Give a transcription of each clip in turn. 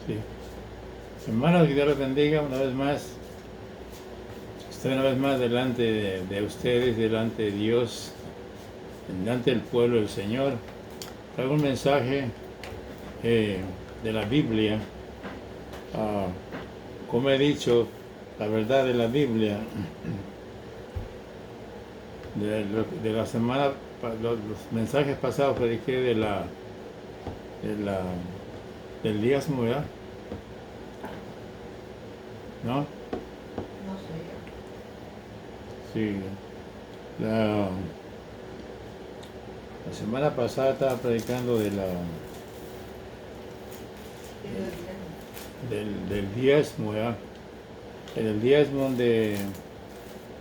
Sí. Hermanos, que Dios les bendiga una vez más. Estoy una vez más delante de ustedes, delante de Dios, delante del pueblo del Señor. Traigo un mensaje de la Biblia. Ah, como he dicho, la verdad de la Biblia, de la semana, los mensajes pasados prediqué de la, del diezmo, ¿verdad? ¿No? No sé. Sí. La, la semana pasada estaba predicando del diezmo, ¿verdad? El diezmo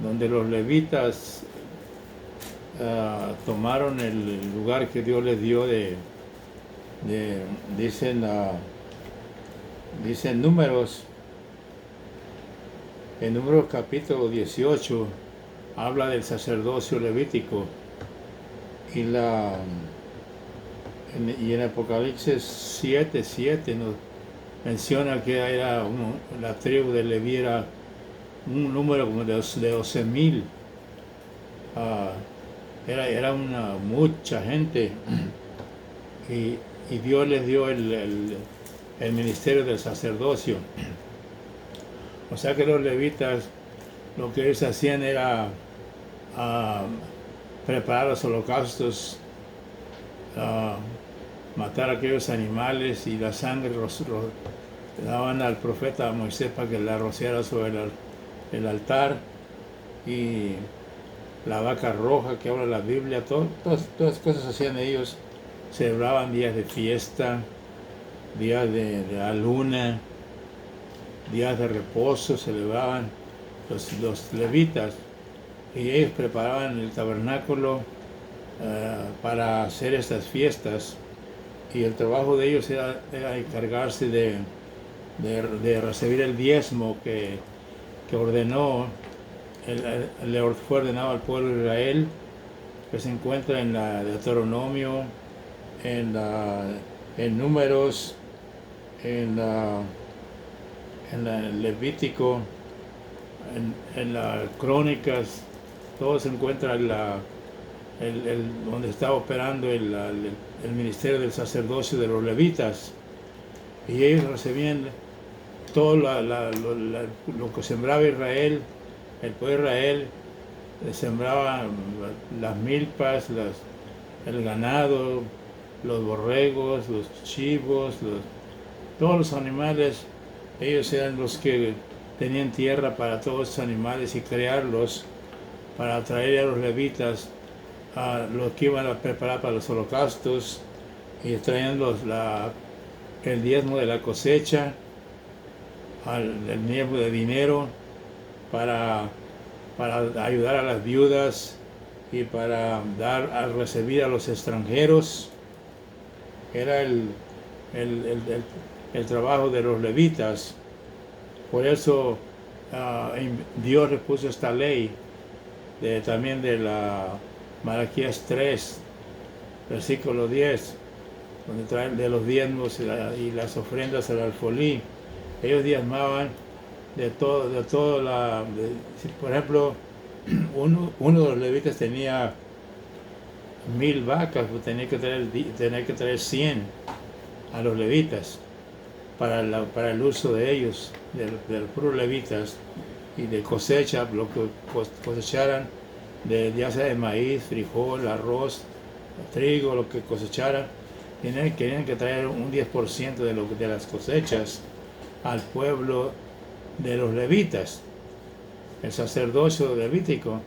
donde los levitas tomaron el lugar que Dios les dio dicen, dicen números, en Números capítulo 18 habla del sacerdocio levítico y en Apocalipsis 7:7 nos menciona que era la tribu de Leví era un número como de 12,000. Era mucha gente y Dios les dio el ministerio del sacerdocio. O sea que los levitas lo que ellos hacían era preparar los holocaustos, matar a aquellos animales y la sangre daban al profeta Moisés para que la rociara sobre el altar, y la vaca roja que habla la Biblia, todas las cosas hacían ellos. Celebraban días de fiesta, días de la luna, días de reposo, celebraban los levitas, y ellos preparaban el tabernáculo para hacer estas fiestas, y el trabajo de ellos era encargarse de recibir el diezmo que ordenó, fue ordenado al pueblo de Israel, que se encuentra en la Deuteronomio, en Números, en el Levítico, en las Crónicas. Todo se encuentra donde está operando el ministerio del sacerdocio de los levitas, y ellos recibían todo lo que sembraba Israel. El pueblo de Israel sembraba las milpas, el ganado, los borregos, los chivos, todos los animales. Ellos eran los que tenían tierra para todos esos animales y criarlos para traer a los levitas a los que iban a preparar para los holocaustos, y traían el diezmo de la cosecha, el diezmo de dinero para ayudar a las viudas y para recibir a los extranjeros. Era el trabajo de los levitas. Por eso Dios le puso esta ley también de la Malaquías 3, versículo 10, donde traen de los diezmos y las ofrendas al alfolí. Ellos diezmaban de todo, por ejemplo, uno de los levitas tenía 1,000 vacas, pues tenía que traer 100 a los levitas para el uso de ellos, de los puros levitas, y de cosecha, lo que cosecharan, ya sea de maíz, frijol, arroz, trigo, lo que cosecharan, tenían que traer un 10% de las cosechas al pueblo de los levitas, el sacerdocio levítico,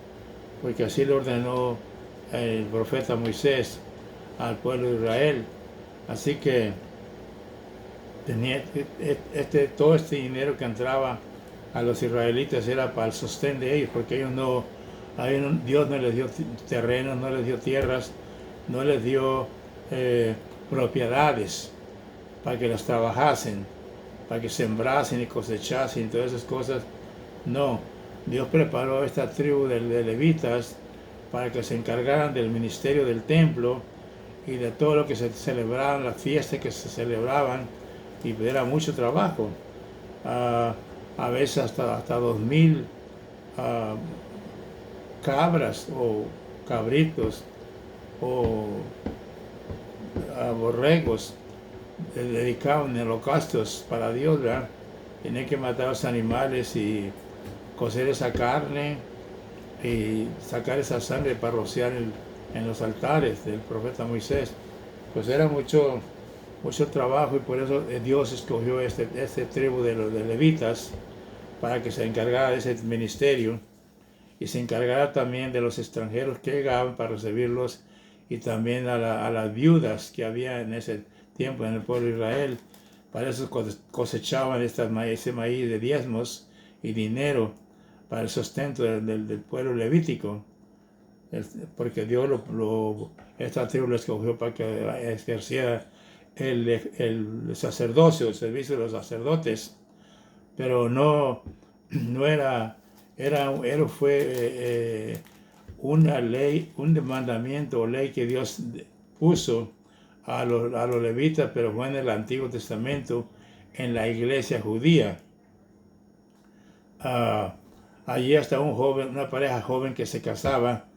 porque así lo ordenó el profeta Moisés al pueblo de Israel. Así que todo este dinero que entraba a los israelitas era para el sostén de ellos, porque Dios no les dio terrenos, no les dio tierras, no les dio propiedades para que las trabajasen, para que sembrasen y cosechasen y todas esas cosas. No, Dios preparó esta tribu de levitas para que se encargaran del ministerio del templo y de todo lo que se celebraban, las fiestas que se celebraban, y era mucho trabajo. Ah, a veces hasta 2000 ah, cabras o cabritos o borregos dedicaban en holocaustos para Dios, ¿verdad? Tenían que matar a los animales y cocer esa carne y sacar esa sangre para rociar en los altares del profeta Moisés. Pues era mucho trabajo y por eso Dios escogió este tribu de los de levitas para que se encargara de ese ministerio y se encargara también de los extranjeros que llegaban para recibirlos y también a las viudas que había en ese tiempo en el pueblo de Israel. Para eso cosechaban ese maíz de diezmos y dinero para el sustento del pueblo levítico, porque Dios esta tribu lo escogió para que ejerciera el sacerdocio, el servicio de los sacerdotes, pero no fue una ley, un mandamiento o ley que Dios puso a los levitas, pero fue en el Antiguo Testamento, en la iglesia judía. Allí hasta una pareja joven que se casaba,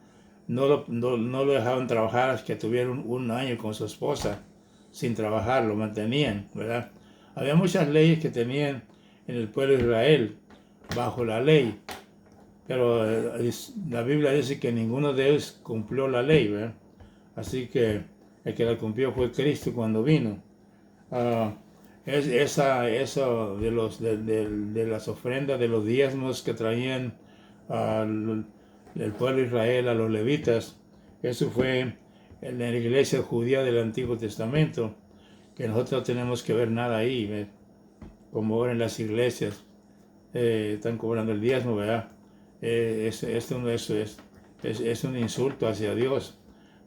no lo dejaban trabajar hasta que tuvieron un año con su esposa, sin trabajar, lo mantenían, ¿verdad? Había muchas leyes que tenían en el pueblo de Israel, bajo la ley, pero la Biblia dice que ninguno de ellos cumplió la ley, ¿verdad? Así que el que la cumplió fue Cristo cuando vino. Uh, eso de las ofrendas, de los diezmos que traían el pueblo de Israel a los levitas, eso fue en la iglesia judía del Antiguo Testamento, que nosotros no tenemos que ver nada ahí, ¿ves? Como ahora en las iglesias están cobrando el diezmo, ¿verdad? Es un insulto hacia Dios,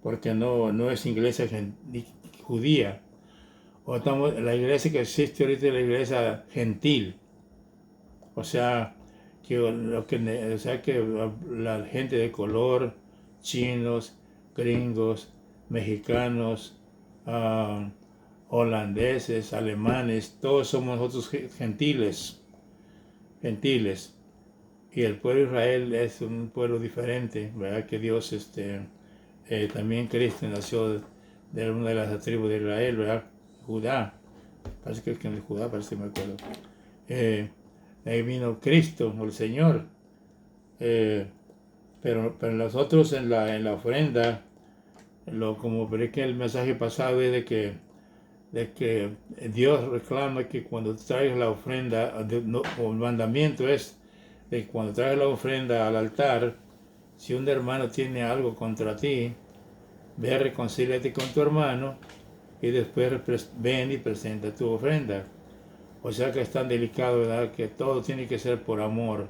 porque no es iglesia judía. La iglesia que existe ahorita es la iglesia gentil. O sea, que la gente de color, chinos, gringos, mexicanos, holandeses, alemanes, todos somos nosotros gentiles. Y el pueblo de Israel es un pueblo diferente, ¿verdad? Que Dios, también Cristo nació de una de las tribus de Israel, ¿verdad? Judá, parece que es que en Judá, parece que me acuerdo. Ahí vino Cristo, el Señor. Pero nosotros en la ofrenda, como que el mensaje pasado es de que Dios reclama que cuando traigas la ofrenda, o el mandamiento es de que cuando traigas la ofrenda al altar, si un hermano tiene algo contra ti, ve, reconcíliate con tu hermano y después ven y presenta tu ofrenda. O sea que es tan delicado, ¿verdad? Que todo tiene que ser por amor.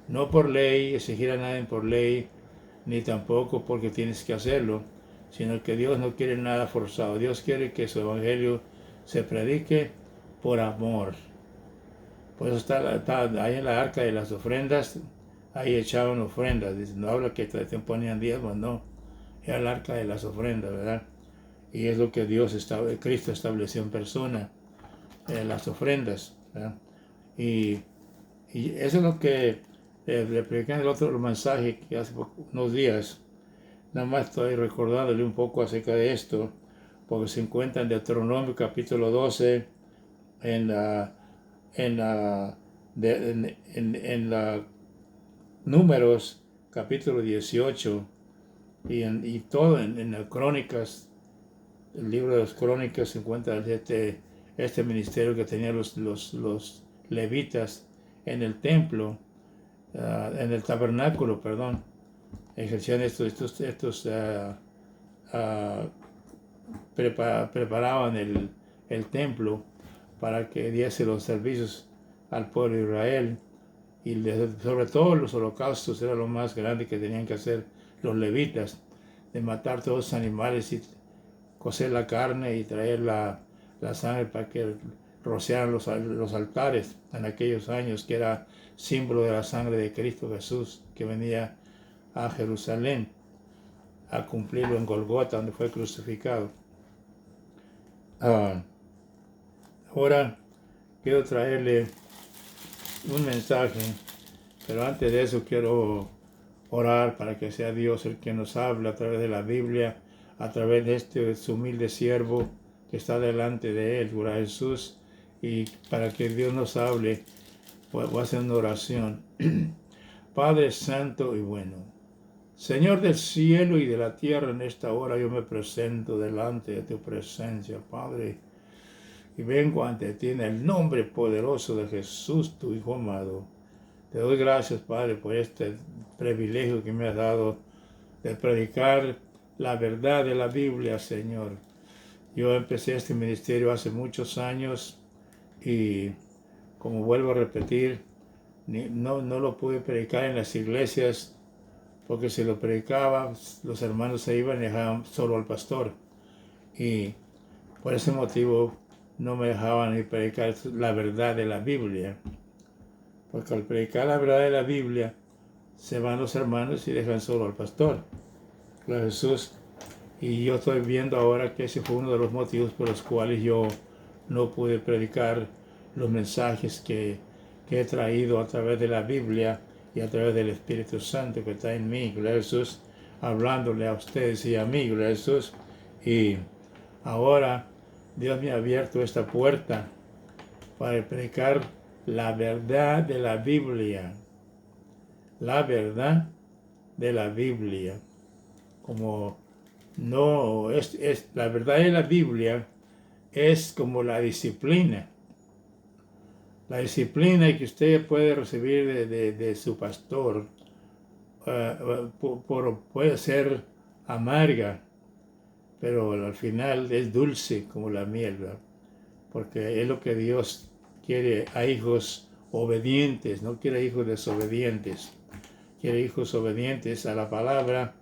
No por ley, exigir a nadie por ley, ni tampoco porque tienes que hacerlo, sino que Dios no quiere nada forzado. Dios quiere que su evangelio se predique por amor. Por eso está ahí en la arca de las ofrendas, ahí echaban ofrendas. Dice, no habla que te ponían diezmos, no. Era el arca de las ofrendas, ¿verdad? Y es lo que Cristo estableció en persona, las ofrendas, ¿verdad? Y eso es lo que le prediqué en el otro mensaje que hace unos días. Nada más estoy recordándole un poco acerca de esto, porque se encuentra en Deuteronomio capítulo 12, en la Números capítulo 18 y todo en las Crónicas, el libro de las Crónicas se encuentra este ministerio que tenían los levitas en el templo, en el tabernáculo, perdón, ejercían preparaban el templo para que diese los servicios al pueblo de Israel, y sobre todo los holocaustos era lo más grande que tenían que hacer los levitas, de matar todos los animales y cocer la carne y traer la sangre para que rociaran los altares en aquellos años, que era símbolo de la sangre de Cristo Jesús, que venía a Jerusalén a cumplirlo en Golgota, donde fue crucificado. Ahora quiero traerle un mensaje, pero antes de eso quiero orar para que sea Dios el que nos hable a través de la Biblia, a través de este su humilde siervo que está delante de él, Gloria a Jesús, y para que Dios nos hable, voy a hacer una oración. Padre santo y bueno, Señor del cielo y de la tierra, en esta hora yo me presento delante de tu presencia, Padre, y vengo ante ti en el nombre poderoso de Jesús, tu Hijo amado. Te doy gracias, Padre, por este privilegio que me has dado de predicar la verdad de la Biblia, Señor. Yo empecé este ministerio hace muchos años y, como vuelvo a repetir, no lo pude predicar en las iglesias porque si lo predicaba, los hermanos se iban y dejaban solo al pastor. Y por ese motivo no me dejaban ni predicar la verdad de la Biblia. Porque al predicar la verdad de la Biblia, se van los hermanos y dejan solo al pastor, Gloria a Jesús. Y yo estoy viendo ahora que ese fue uno de los motivos por los cuales yo no pude predicar los mensajes que he traído a través de la Biblia y a través del Espíritu Santo que está en mí, Gloria a Jesús, hablándole a ustedes y a mí, Gloria a Jesús. Y ahora Dios me ha abierto esta puerta para predicar la verdad de la Biblia. La verdad de la Biblia. Como no es la verdad de la Biblia es como la disciplina. La disciplina que usted puede recibir de su pastor puede ser amarga, pero al final es dulce como la miel, ¿verdad? Porque es lo que Dios quiere a hijos obedientes, no quiere hijos desobedientes, quiere hijos obedientes a la palabra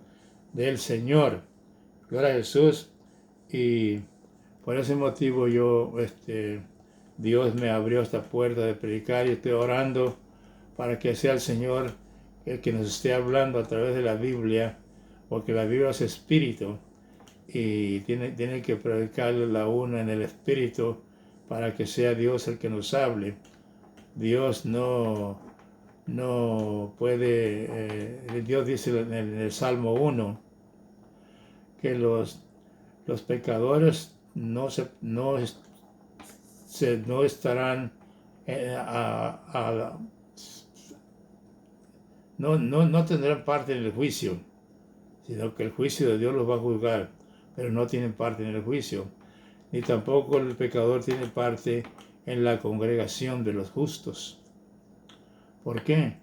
del Señor. Gloria a Jesús. Y por ese motivo Dios me abrió esta puerta de predicar y estoy orando para que sea el Señor el que nos esté hablando a través de la Biblia, porque la Biblia es espíritu y tiene que predicarle la una en el espíritu para que sea Dios el que nos hable. Dios no puede, Dios dice en el Salmo 1 que los pecadores no estarán no tendrán parte en el juicio, sino que el juicio de Dios los va a juzgar, pero no tienen parte en el juicio, ni tampoco el pecador tiene parte en la congregación de los justos. ¿Por qué?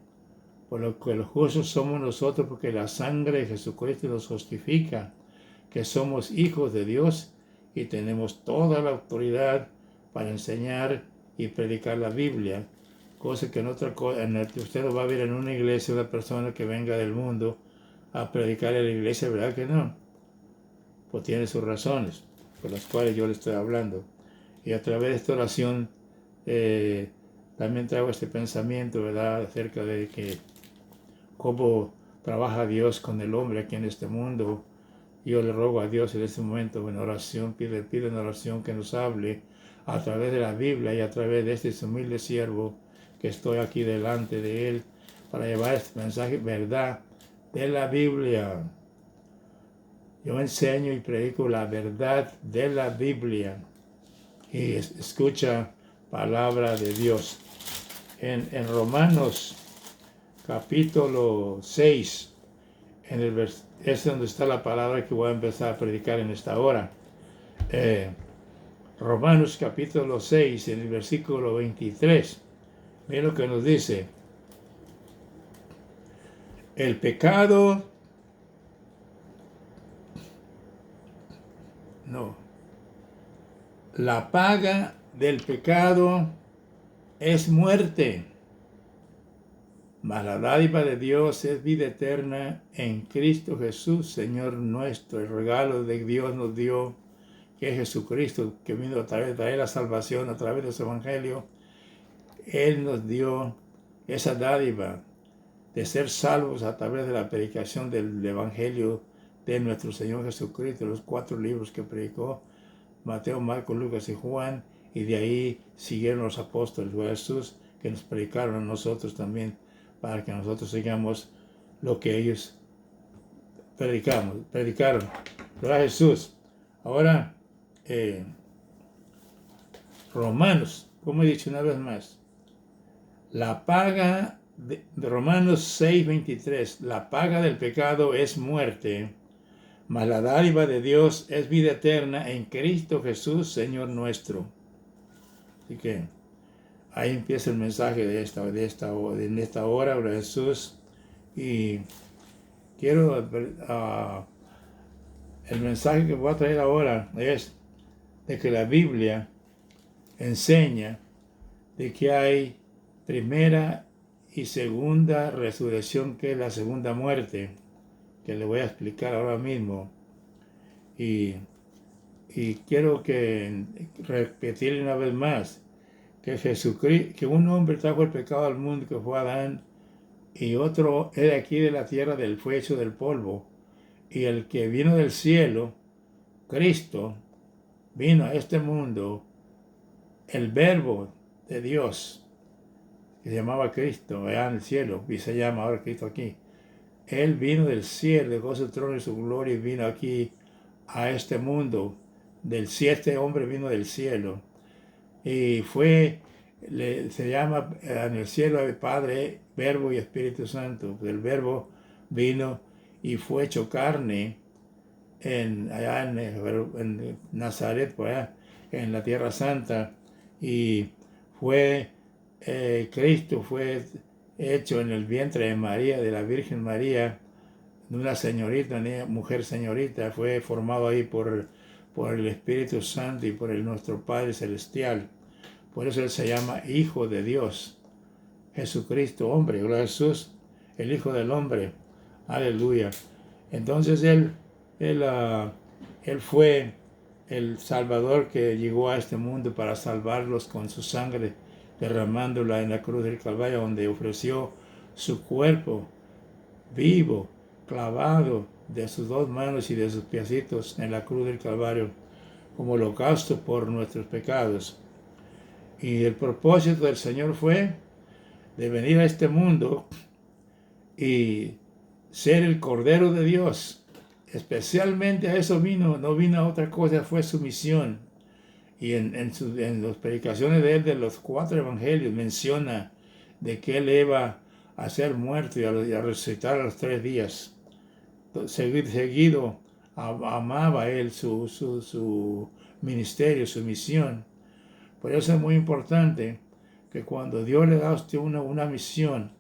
Por lo que los justos somos nosotros, porque la sangre de Jesucristo nos justifica, que somos hijos de Dios y tenemos toda la autoridad para enseñar y predicar la Biblia, cosa que usted no va a ver en una iglesia una persona que venga del mundo a predicar en la iglesia, ¿verdad que no? Pues tiene sus razones por las cuales yo le estoy hablando. Y a través de esta oración también traigo este pensamiento, ¿verdad?, acerca de que cómo trabaja Dios con el hombre aquí en este mundo. Yo le rogo a Dios en este momento en oración, pido en oración que nos hable a través de la Biblia y a través de este humilde siervo que estoy aquí delante de él para llevar este mensaje, verdad de la Biblia. Yo enseño y predico la verdad de la Biblia y escucha palabra de Dios. En Romanos capítulo 6, es donde está la palabra que voy a empezar a predicar en esta hora. Romanos capítulo 6, en el versículo 23. Mira lo que nos dice. El pecado, la paga del pecado es muerte, mas la dádiva de Dios es vida eterna en Cristo Jesús, Señor nuestro. El regalo de Dios nos dio, que es Jesucristo, que vino a través de la salvación, a través de su evangelio. Él nos dio esa dádiva de ser salvos a través de la predicación del evangelio de nuestro Señor Jesucristo, los 4 libros que predicó, Mateo, Marcos, Lucas y Juan, y de ahí siguieron los apóstoles de Jesús, que nos predicaron a nosotros también, para que nosotros sigamos lo que ellos predicaron. Gloria a Jesús. Ahora, Romanos, como he dicho una vez más, la paga de Romanos 6:23, la paga del pecado es muerte, mas la dádiva de Dios es vida eterna en Cristo Jesús, Señor nuestro. Así que ahí empieza el mensaje de esta hora, gloria a Jesús. Y quiero, el mensaje que voy a traer ahora es de que la Biblia enseña de que hay primera y segunda resurrección, que es la segunda muerte, que le voy a explicar ahora mismo. Y quiero repetir una vez más que Jesucristo, que un hombre trajo el pecado al mundo, que fue Adán, y otro es de aquí de la tierra, fue hecho del polvo, y el que vino del cielo, Cristo, vino a este mundo, el verbo de Dios, que se llamaba Cristo allá en el cielo, y se llama ahora Cristo aquí. Él vino del cielo, dejó su trono y su gloria y vino aquí a este mundo. Este hombre vino del cielo. Y se llama en el cielo el Padre, Verbo y Espíritu Santo. El Verbo vino y fue hecho carne allá en Nazaret, por allá, en la Tierra Santa. Y Cristo fue hecho en el vientre de María, de la Virgen María, de una señorita, mujer señorita, fue formado ahí por el Espíritu Santo y por nuestro Padre Celestial. Por eso Él se llama Hijo de Dios, Jesucristo, hombre, gloria a Jesús, el Hijo del Hombre, aleluya. Entonces Él fue el Salvador que llegó a este mundo para salvarlos con su sangre, derramándola en la cruz del Calvario, donde ofreció su cuerpo vivo, clavado de sus dos manos y de sus piecitos en la cruz del Calvario, como holocausto por nuestros pecados. Y el propósito del Señor fue de venir a este mundo y ser el Cordero de Dios. Especialmente a eso vino, no vino a otra cosa, fue su misión. Y en las predicaciones de él, de los 4 evangelios, menciona de que él iba a ser muerto y a resucitar a los 3 días. Seguido amaba él su ministerio, su misión. Por eso es muy importante que cuando Dios le da a usted una misión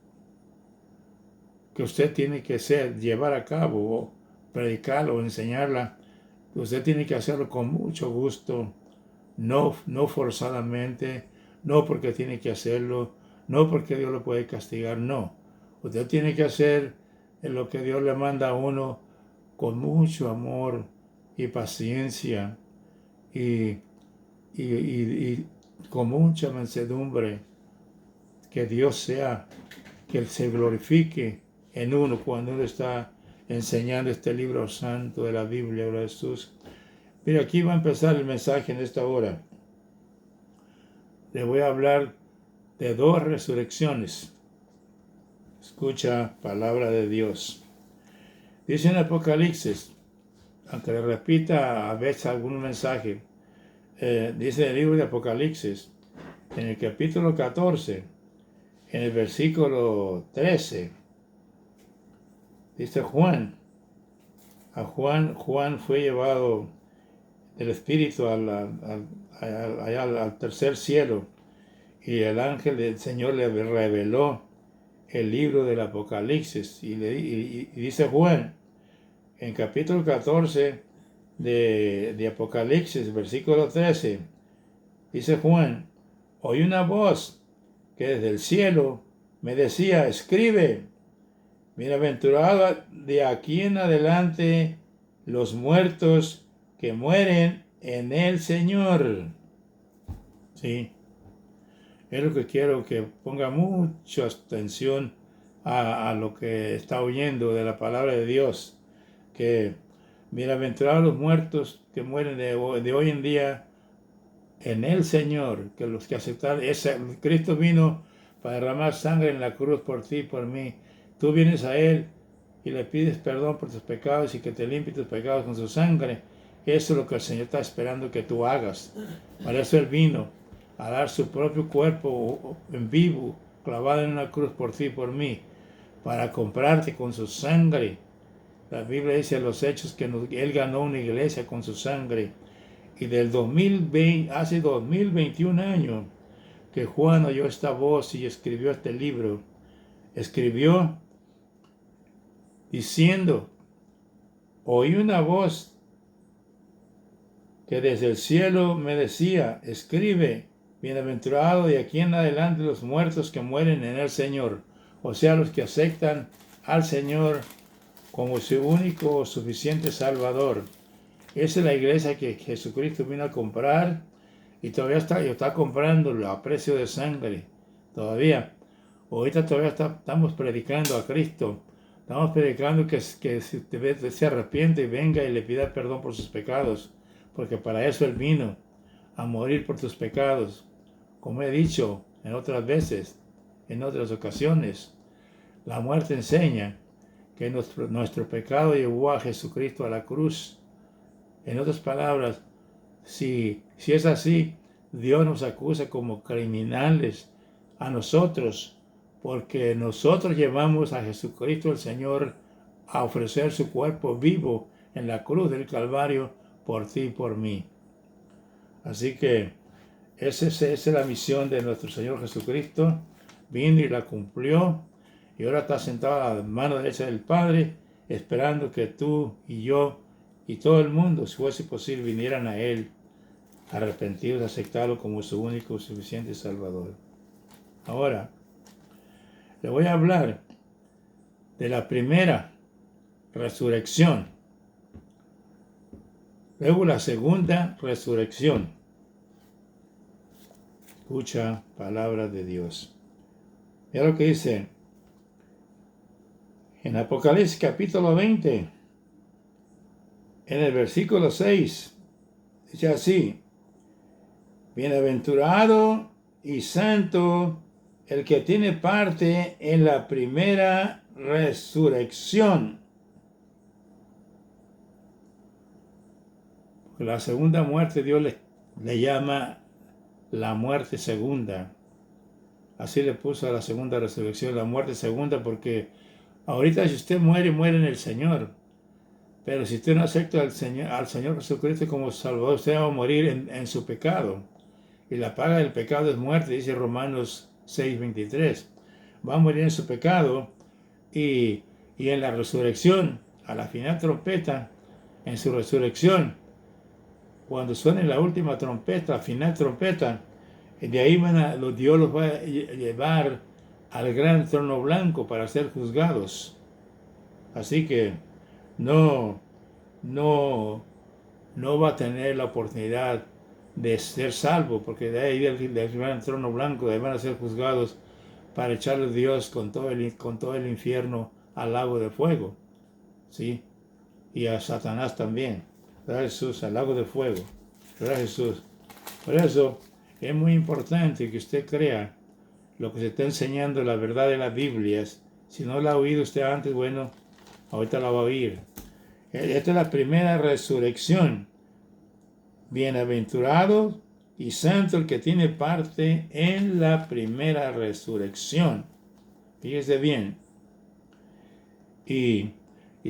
que usted tiene que llevar a cabo, o predicarla o enseñarla, usted tiene que hacerlo con mucho gusto, no forzadamente, no porque tiene que hacerlo, no porque Dios lo puede castigar, no. Usted tiene que hacer lo que Dios le manda a uno con mucho amor y paciencia y con mucha mansedumbre, que Dios que Él se glorifique en uno cuando uno está enseñando este libro santo de la Biblia, de Jesús. Mira, aquí va a empezar el mensaje en esta hora. Le voy a hablar de 2 resurrecciones. Escucha palabra de Dios. Dice en Apocalipsis, aunque le repita a veces algún mensaje, dice el libro de Apocalipsis, en el capítulo 14, en el versículo 13, dice Juan fue llevado del Espíritu al tercer cielo, y el ángel del Señor le reveló el libro del Apocalipsis, y dice Juan, en capítulo 14 de Apocalipsis, versículo 13, dice Juan, oí una voz que desde el cielo me decía, escribe, bienaventurado de aquí en adelante los muertos que mueren en el Señor. Sí, es lo que quiero que ponga mucha atención a lo que está oyendo de la palabra de Dios, que bienaventurados los muertos que mueren de hoy en día, en el Señor, que los que aceptaron, Cristo vino para derramar sangre en la cruz por ti y por mí. Tú vienes a Él y le pides perdón por tus pecados y que te limpie tus pecados con su sangre. Eso es lo que el Señor está esperando que tú hagas. Para eso Él vino, a dar su propio cuerpo en vivo, clavado en una cruz por ti y por mí, para comprarte con su sangre. La Biblia dice en los Hechos que Él ganó una iglesia con su sangre. Y del 2020, hace 2021 años, que Juan oyó esta voz y escribió este libro. Escribió diciendo, oí una voz que desde el cielo me decía, escribe, bienaventurado de aquí en adelante los muertos que mueren en el Señor, o sea, los que aceptan al Señor como su único suficiente Salvador. Esa es la iglesia que Jesucristo vino a comprar y todavía está comprándolo a precio de sangre. Todavía. Ahorita todavía estamos predicando a Cristo. Estamos predicando que usted se arrepiente y venga y le pida perdón por sus pecados. Porque para eso Él vino, a morir por tus pecados. Como he dicho en otras veces, en otras ocasiones, la muerte enseña que nuestro pecado llevó a Jesucristo a la cruz. En otras palabras, si es así, Dios nos acusa como criminales a nosotros, porque nosotros llevamos a Jesucristo el Señor a ofrecer su cuerpo vivo en la cruz del Calvario por ti y por mí. Así que esa es la misión de nuestro Señor Jesucristo. Vino y la cumplió, y ahora está sentado a la mano derecha del Padre, esperando que tú y yo y todo el mundo, si fuese posible, vinieran a Él, arrepentidos, aceptarlo como su único y suficiente Salvador. Ahora, le voy a hablar de la primera resurrección, luego la segunda resurrección. Escucha palabra de Dios. Mira lo que dice en Apocalipsis capítulo 20, en el versículo 6, dice así: bienaventurado y santo el que tiene parte en la primera resurrección. La segunda muerte Dios le llama la muerte segunda. Así le puso a la segunda resurrección, la muerte segunda, porque ahorita si usted muere, muere en el Señor. Pero si usted no acepta al Señor Jesucristo como Salvador, usted va a morir en su pecado. Y la paga del pecado es muerte, dice Romanos 6:23. Va a morir en su pecado y en la resurrección, a la final trompeta, en su resurrección, cuando suene la última trompeta, la final trompeta, de ahí Dios los va a llevar al gran trono blanco para ser juzgados. Así que no va a tener la oportunidad de ser salvo, porque de ahí del gran trono blanco, de ahí van a ser juzgados para echarle a Dios con todo el infierno al lago de fuego, ¿sí? Y a Satanás también, ¿verdad, Jesús? Al lago de fuego, ¿verdad, Jesús? Por eso es muy importante que usted crea lo que se está enseñando, la verdad de las Biblias. Si no la ha oído usted antes, bueno, ahorita la va a oír. Esta es la primera resurrección. Bienaventurado y santo el que tiene parte en la primera resurrección. Fíjese bien. ¿Y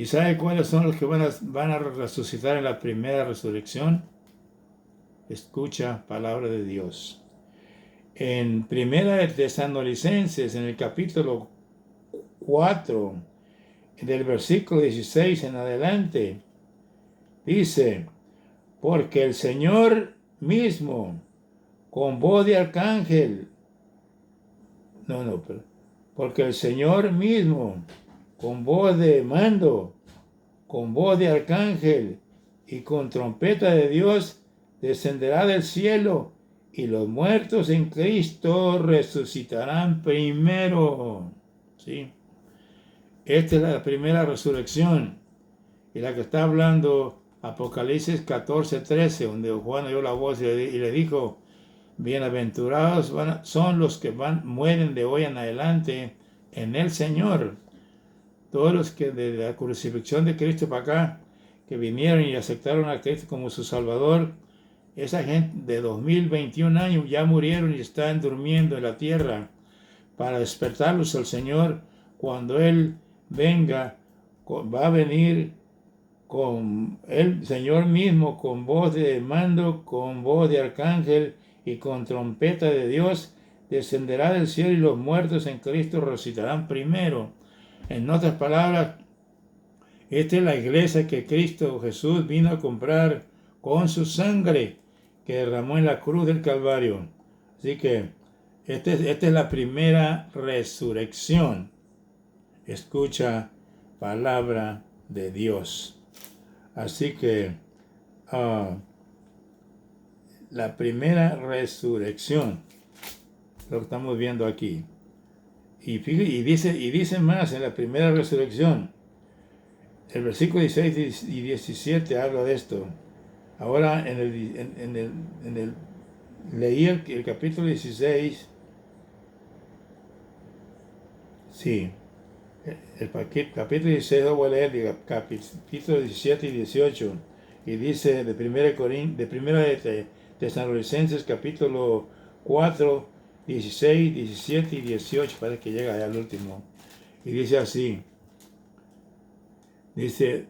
sabe cuáles son los que van a resucitar en la primera resurrección? Escucha palabra de Dios. En Primera de Tesalonicenses, en el capítulo 4, del versículo 16 en adelante, dice: porque el Señor mismo, con voz de arcángel, porque el Señor mismo, con voz de mando, con voz de arcángel y con trompeta de Dios, descenderá del cielo, y los muertos en Cristo resucitarán primero. ¿Sí? Esta es la primera resurrección, y la que está hablando Apocalipsis 14:13, donde Juan oyó la voz y le dijo, bienaventurados son los que mueren de hoy en adelante en el Señor. Todos los que de la crucifixión de Cristo para acá, que vinieron y aceptaron a Cristo como su Salvador, esa gente de 2021 años ya murieron y están durmiendo en la tierra para despertarlos al Señor cuando Él venga. Va a venir con el Señor mismo, con voz de mando, con voz de arcángel y con trompeta de Dios, descenderá del cielo y los muertos en Cristo resucitarán primero. En otras palabras, esta es la iglesia que Cristo Jesús vino a comprar con su sangre que derramó en la cruz del Calvario. Así que esta es la primera resurrección. Escucha palabra de Dios. Así que la primera resurrección, lo que estamos viendo aquí. Y dice más en la primera resurrección. El versículo 16 y 17 habla de esto. Ahora leí el capítulo 16. Sí. El capítulo 16 lo voy a leer, el capítulo 17 y 18. Y dice de primera de Tesalonicenses, capítulo 4, 16, 17 y 18, parece que llega ya al último. Y dice así. Dice,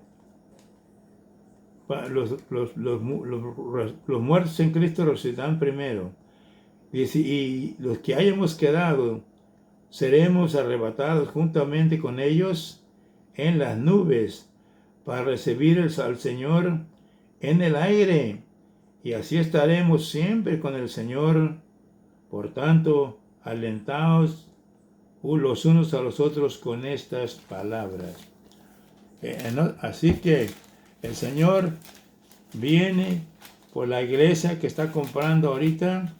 los muertos en Cristo resucitarán primero. Dice, y los que hayamos quedado, seremos arrebatados juntamente con ellos en las nubes para recibir al Señor en el aire. Y así estaremos siempre con el Señor. Por tanto, alentaos los unos a los otros con estas palabras. Así que el Señor viene por la iglesia que está comprando ahorita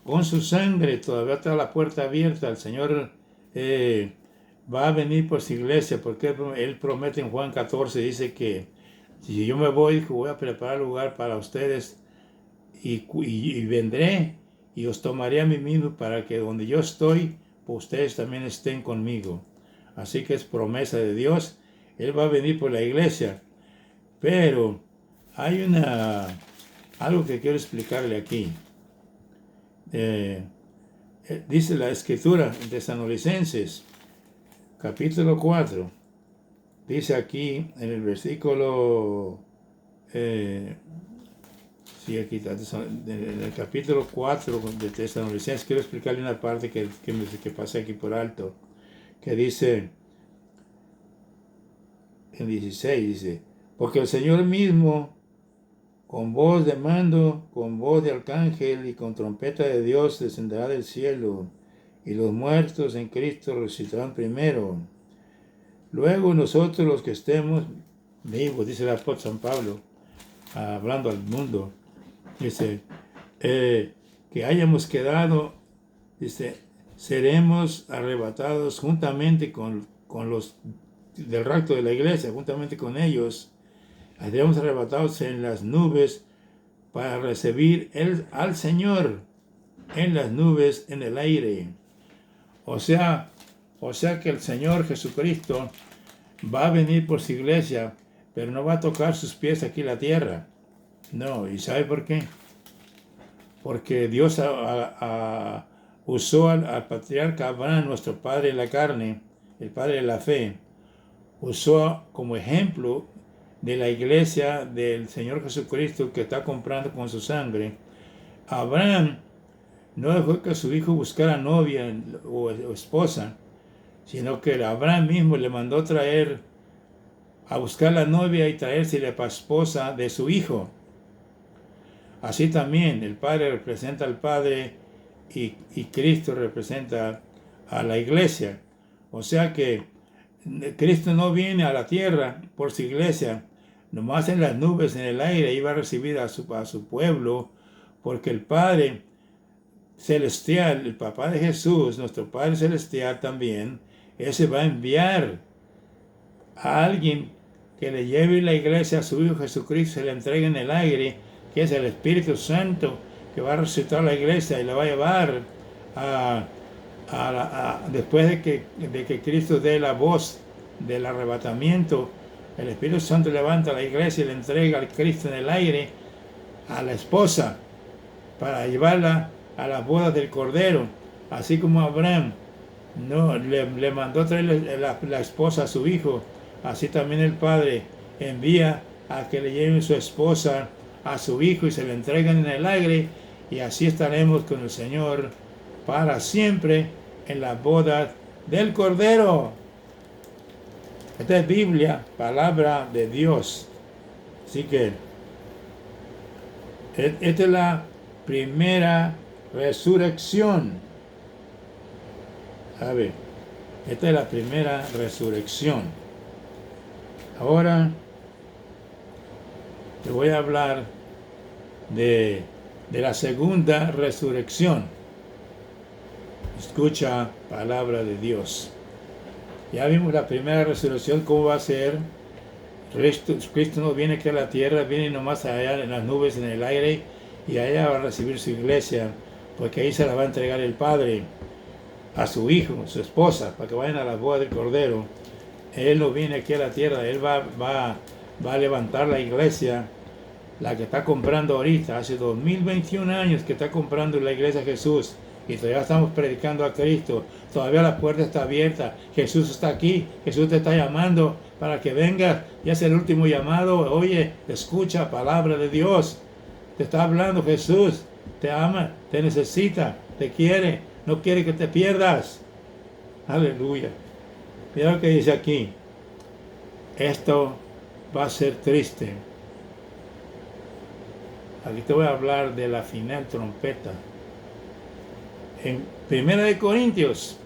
con su sangre. Todavía está la puerta abierta. El Señor va a venir por su iglesia, porque Él promete en Juan 14, dice que si yo me voy a preparar lugar para ustedes y vendré y os tomaré a mí mismo para que donde yo estoy, pues ustedes también estén conmigo. Así que es promesa de Dios. Él va a venir por la iglesia. Pero hay algo que quiero explicarle aquí. Dice la escritura en Tesalonicenses, capítulo 4. Dice aquí en el versículo, aquí está, en el capítulo 4 de Tesalonicenses, quiero explicarle una parte que pasé aquí por alto, que dice, en 16, dice, porque el Señor mismo, con voz de mando, con voz de arcángel y con trompeta de Dios, descenderá del cielo, y los muertos en Cristo resucitarán primero. Luego nosotros los que estemos vivos, dice el apóstol San Pablo, hablando al mundo, dice, que hayamos quedado, dice, seremos arrebatados juntamente con los del rapto de la iglesia, juntamente con ellos, seremos arrebatados en las nubes para recibir al Señor en las nubes, en el aire. O sea que el Señor Jesucristo va a venir por su iglesia, pero no va a tocar sus pies aquí en la tierra. No, ¿y sabe por qué? Porque Dios usó al patriarca Abraham, nuestro padre en la carne, el padre de la fe, usó como ejemplo de la iglesia del Señor Jesucristo que está comprando con su sangre. Abraham no dejó que su hijo buscara novia o esposa, sino que Abraham mismo le mandó traer a buscar la novia y traérsela para esposa de su hijo. Así también el Padre representa al Padre y Cristo representa a la iglesia. O sea que Cristo no viene a la tierra por su iglesia, nomás en las nubes, en el aire, iba a recibir a su pueblo, porque el Padre Celestial, el Papá de Jesús, nuestro Padre Celestial también, ese va a enviar a alguien que le lleve la iglesia a su Hijo Jesucristo, se le entregue en el aire, que es el Espíritu Santo, que va a resucitar la iglesia y la va a llevar después de que Cristo dé la voz del arrebatamiento. El Espíritu Santo levanta a la iglesia y le entrega al Cristo en el aire a la esposa para llevarla a las bodas del Cordero, así como Abraham no le mandó traer la esposa a su hijo, así también el Padre envía a que le lleven su esposa a su hijo y se le entreguen en el aire, y así estaremos con el Señor para siempre en las bodas del Cordero. Esta es Biblia, palabra de Dios. Así que esta es la primera resurrección. A ver, esta es la primera resurrección. Ahora te voy a hablar de la segunda resurrección. Escucha palabra de Dios. Ya vimos la primera resurrección, cómo va a ser. Cristo no viene aquí a la tierra, viene nomás allá en las nubes, en el aire, y allá va a recibir su iglesia, porque ahí se la va a entregar el Padre a su hijo, su esposa, para que vayan a la boda del Cordero. Él no viene aquí a la tierra, Él va a levantar la iglesia, la que está comprando ahorita, hace 2021 años que está comprando la iglesia Jesús, y todavía estamos predicando a Cristo, todavía la puerta está abierta, Jesús está aquí, Jesús te está llamando para que vengas, y es el último llamado. Oye, escucha palabra de Dios, te está hablando Jesús, te ama, te necesita, te quiere, no quiere que te pierdas. Aleluya. Mira lo que dice aquí. Esto va a ser triste. Aquí te voy a hablar de la final trompeta. En 1 Corintios,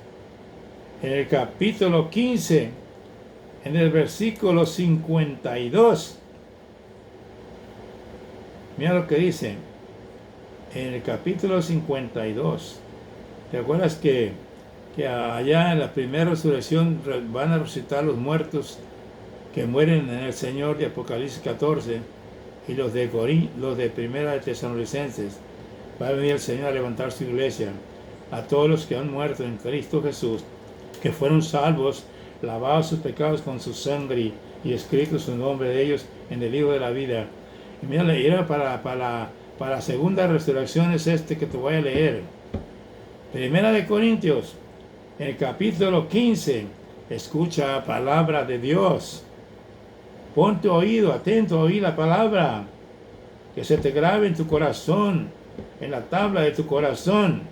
en el capítulo 15, en el versículo 52, mira lo que dice. En el capítulo 52, ¿te acuerdas que allá en la primera resurrección van a resucitar los muertos que mueren en el Señor de Apocalipsis 14, y los de Primera de Tesalonicenses? Va a venir el Señor a levantar su iglesia, a todos los que han muerto en Cristo Jesús, que fueron salvos, lavados sus pecados con su sangre y escrito su nombre de ellos en el libro de la vida. Y mira, para la segunda resurrección es que te voy a leer. Primera de Corintios, en el capítulo 15, escucha palabra de Dios. Pon tu oído, atento a oír la palabra, que se te grabe en tu corazón, en la tabla de tu corazón,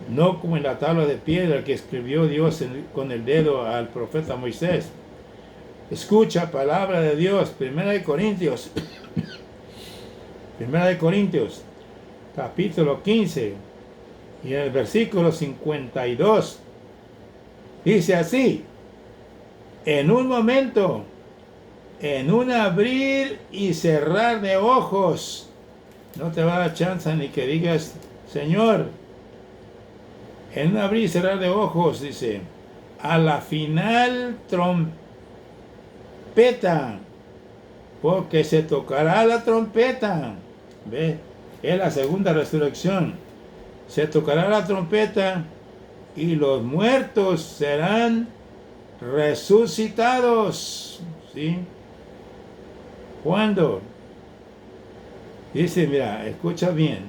no como en la tabla de piedra que escribió Dios con el dedo al profeta Moisés. Escucha palabra de Dios. Primera de Corintios, capítulo 15, y en el versículo 52, dice así: en un momento, en un abrir y cerrar de ojos, no te va a dar chance ni que digas Señor. En un abrir y cerrar de ojos, dice, a la final trompeta, porque se tocará la trompeta. ¿Ve? Es la segunda resurrección. Se tocará la trompeta y los muertos serán resucitados. ¿Sí? ¿Cuándo? Dice, mira, escucha bien,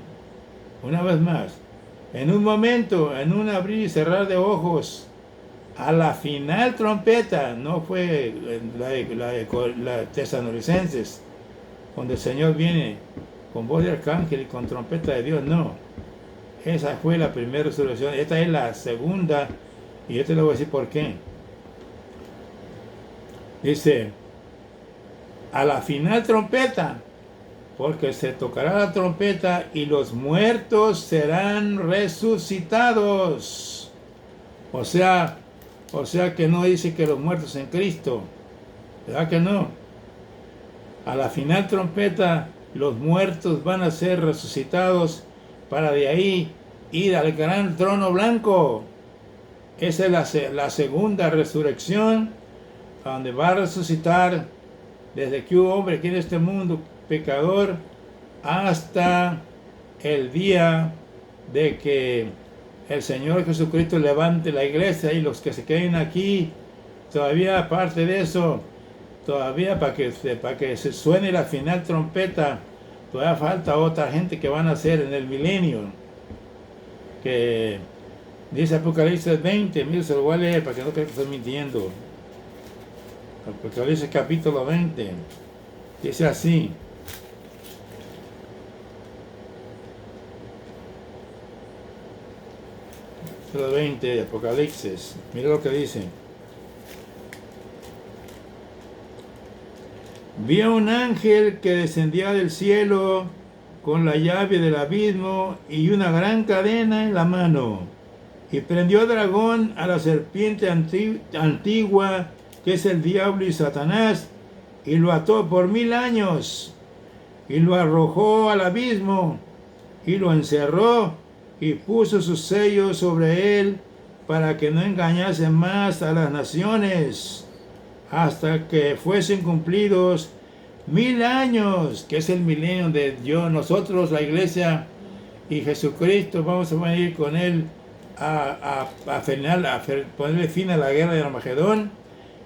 una vez más. En un momento, en un abrir y cerrar de ojos, a la final trompeta, no fue la de Tesalonicenses, donde el Señor viene con voz de arcángel y con trompeta de Dios, no. Esa fue la primera resurrección. Esta es la segunda, y yo te lo voy a decir por qué. Dice, a la final trompeta, porque se tocará la trompeta y los muertos serán resucitados. O sea que no dice que los muertos en Cristo, ¿verdad que no? A la final trompeta los muertos van a ser resucitados para de ahí ir al gran trono blanco. Esa es la segunda resurrección, a donde va a resucitar desde que hubo hombre aquí en este mundo pecador hasta el día de que el Señor Jesucristo levante la iglesia, y los que se queden aquí, todavía aparte de eso, todavía para que se suene la final trompeta, todavía falta otra gente que van a ser en el milenio, que dice Apocalipsis 20, mire, se lo voy a leer para que no crean que estoy mintiendo. Apocalipsis capítulo 20, dice así: capítulo 20 de Apocalipsis, mire lo que dice. Vi a un ángel que descendía del cielo con la llave del abismo y una gran cadena en la mano, y prendió al dragón, a la serpiente antigua, que es el diablo y Satanás, y lo ató por 1000 años, y lo arrojó al abismo, y lo encerró, y puso sus sellos sobre él, para que no engañase más a las naciones, hasta que fuesen cumplidos 1000 años, que es el milenio de Dios. Nosotros, la iglesia y Jesucristo, vamos a venir con él a ponerle fin a la guerra de Armagedón,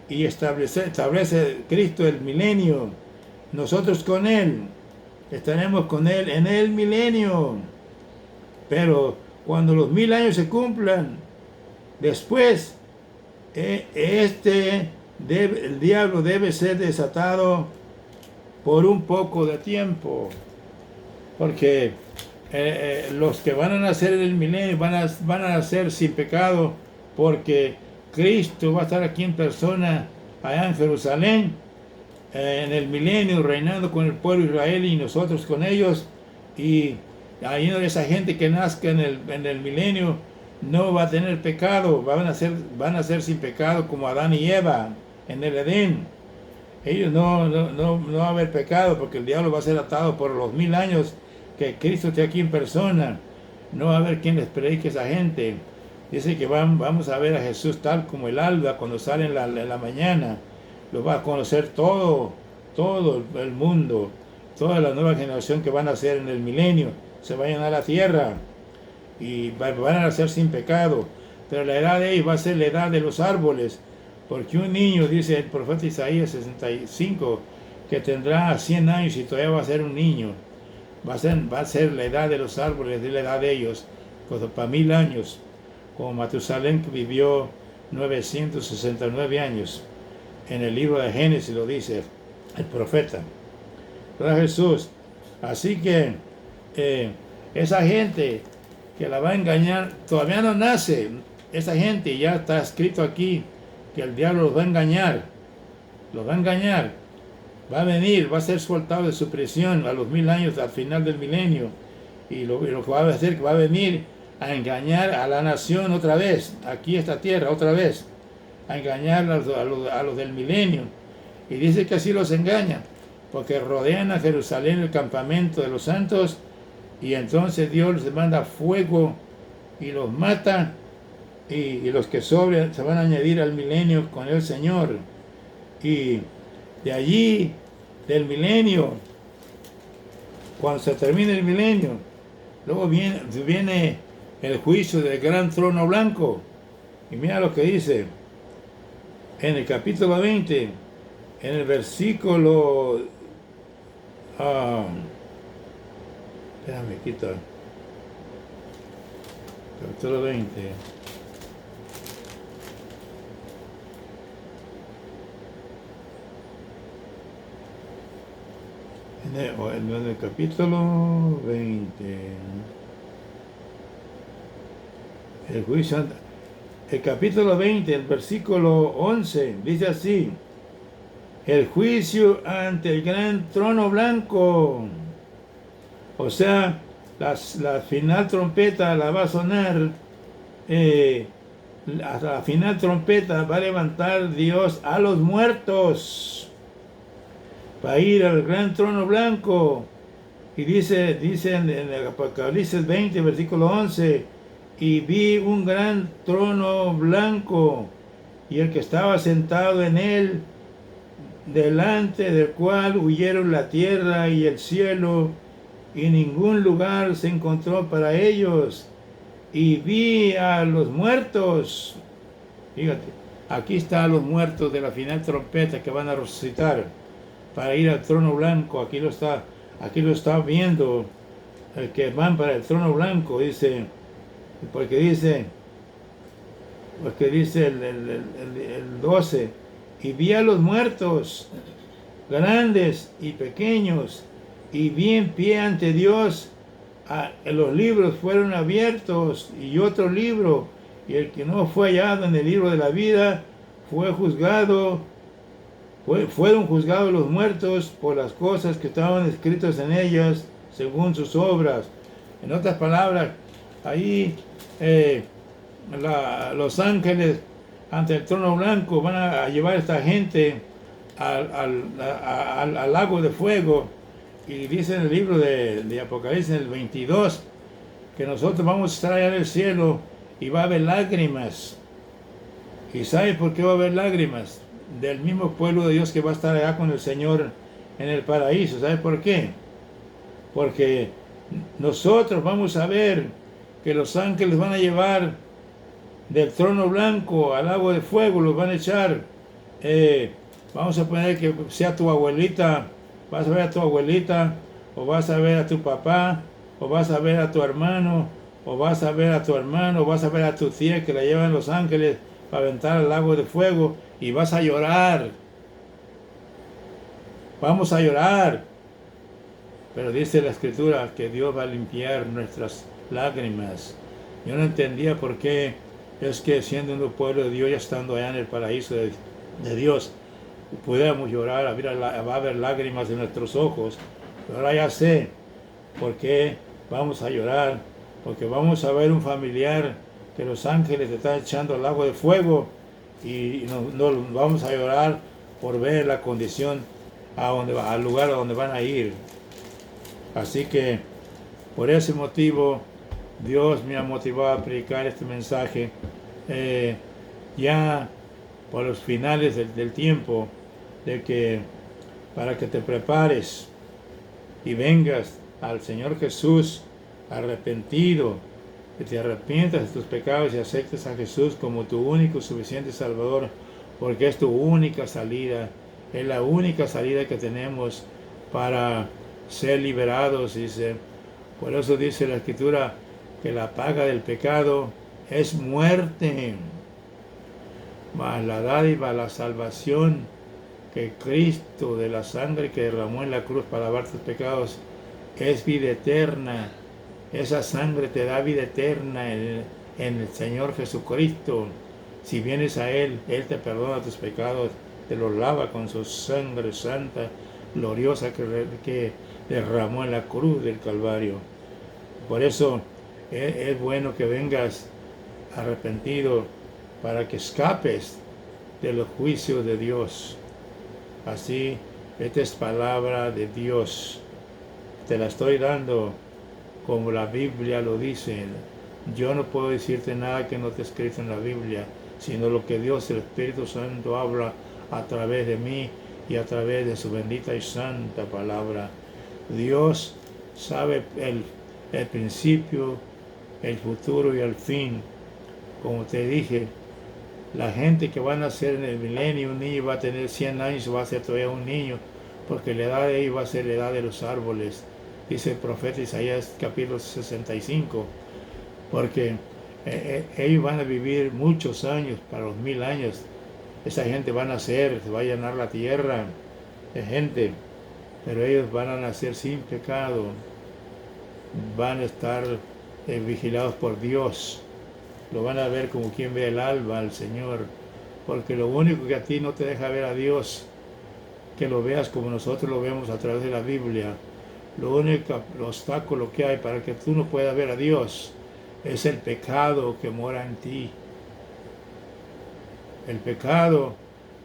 y establece Cristo el milenio. Nosotros con él estaremos con él en el milenio, pero cuando los 1000 años se cumplan, después el diablo debe ser desatado por un poco de tiempo, porque los que van a nacer en el milenio van a nacer sin pecado, porque Cristo va a estar aquí en persona allá en Jerusalén, en el milenio, reinando con el pueblo israelí y nosotros con ellos. Y ahí esa gente que nazca en el milenio no va a tener pecado, van a ser sin pecado, como Adán y Eva en el Edén. Ellos no va a haber pecado, porque el diablo va a ser atado por los 1000 años que Cristo esté aquí en persona. No va a haber quien les predique a esa gente. Dice que vamos a ver a Jesús tal como el alba cuando sale en la mañana. Lo va a conocer todo el mundo, toda la nueva generación que van a ser en el milenio. Se va a llenar la tierra y van a nacer sin pecado. Pero la edad de ellos va a ser la edad de los árboles, porque un niño, dice el profeta Isaías 65, que tendrá 100 años y todavía va a ser un niño. Va a ser la edad de los árboles, de la edad de ellos, para 1000 años, como Matusalén, que vivió 969 años. En el libro de Génesis lo dice el profeta. ¿Verdad, Jesús? Así que esa gente que la va a engañar, todavía no nace. Esa gente, ya está escrito aquí, que el diablo los va a engañar. Los va a engañar. Va a venir, va a ser soltado de su prisión a los 1000 años, al final del milenio. Y lo que va a hacer, que va a venir a engañar a la nación otra vez, aquí esta tierra otra vez, a engañar a los del milenio. Y dice que así los engaña, porque rodean a Jerusalén, el campamento de los santos, y entonces Dios les manda fuego y los mata, y los que sobran se van a añadir al milenio con el Señor. Y de allí, del milenio, cuando se termine el milenio, luego viene el juicio del gran trono blanco. Y mira lo que dice en el capítulo 20, en el versículo espérame, quita capítulo 20. En el capítulo 20, el juicio, el capítulo 20, el versículo 11, dice así: el juicio ante el gran trono blanco. O sea, la final trompeta la va a sonar, la final trompeta va a levantar Dios a los muertos, va a ir al gran trono blanco. Y dice en el Apocalipsis 20, versículo 11, y vi un gran trono blanco, y el que estaba sentado en él, delante del cual huyeron la tierra y el cielo, y ningún lugar se encontró para ellos. Y vi a los muertos, fíjate, aquí están los muertos de la final trompeta que van a resucitar para ir al trono blanco. Aquí lo está viendo, el que van para el trono blanco, dice, porque dice el 12, y vi a los muertos, grandes y pequeños, y vi en pie ante Dios. Los libros fueron abiertos, y otro libro, y el que no fue hallado en el libro de la vida fue juzgado. Fueron juzgados los muertos por las cosas que estaban escritas en ellas, según sus obras. En otras palabras, ahí los ángeles ante el trono blanco van a llevar a esta gente al lago de fuego. Y dice en el libro de Apocalipsis, el 22, que nosotros vamos a estar allá en el cielo y va a haber lágrimas. ¿Y sabe por qué va a haber lágrimas? Del mismo pueblo de Dios que va a estar allá con el Señor en el paraíso. ¿Sabe por qué? Porque nosotros vamos a ver que los ángeles van a llevar del trono blanco al lago de fuego, los van a echar. Vamos a poner que sea tu abuelita, vas a ver a tu abuelita, o vas a ver a tu papá, o vas a ver a tu hermano, o vas a ver a tu hermano, o vas a ver a tu tía que la llevan los ángeles para aventar al lago de fuego, y vas a llorar. Vamos a llorar. Pero dice la Escritura que Dios va a limpiar nuestras lágrimas. Yo no entendía por qué es que siendo un pueblo de Dios, ya estando allá en el paraíso de Dios, pudiéramos llorar, va a haber lágrimas en nuestros ojos. Pero ahora ya sé por qué vamos a llorar, porque vamos a ver un familiar que los ángeles están echando al lago de fuego, y no vamos a llorar por ver la condición al lugar a donde van a ir. Así que por ese motivo Dios me ha motivado a predicar este mensaje ya por los finales del tiempo, de que para que te prepares y vengas al Señor Jesús arrepentido, que te arrepientas de tus pecados y aceptes a Jesús como tu único suficiente Salvador, porque es tu única salida, es la única salida que tenemos para ser liberados. Dice, por eso dice la Escritura que la paga del pecado es muerte, mas la dádiva, la salvación que Cristo, de la sangre que derramó en la cruz para lavar tus pecados, es vida eterna. Esa sangre te da vida eterna en el Señor Jesucristo. Si vienes a Él, Él te perdona tus pecados, te los lava con su sangre santa, gloriosa, que derramó en la cruz del Calvario. Por eso es bueno que vengas arrepentido, para que escapes de los juicios de Dios. Así, esta es palabra de Dios. Te la estoy dando como la Biblia lo dice. Yo no puedo decirte nada que no esté escrito en la Biblia, sino lo que Dios, el Espíritu Santo, habla a través de mí y a través de su bendita y santa palabra. Dios sabe el principio, el futuro y el fin. Como te dije, la gente que va a nacer en el milenio, un niño va a tener 100 años, va a ser todavía un niño, porque la edad de ellos va a ser la edad de los árboles. Dice el profeta Isaías capítulo 65, porque ellos van a vivir muchos años, para los 1000 años. Esa gente va a nacer, se va a llenar la tierra de gente, pero ellos van a nacer sin pecado, van a estar vigilados por Dios, lo van a ver como quien ve el alba al Señor, porque lo único que a ti no te deja ver a Dios, que lo veas como nosotros lo vemos a través de la Biblia. Lo único obstáculo que hay para que tú no puedas ver a Dios es el pecado que mora en ti. El pecado,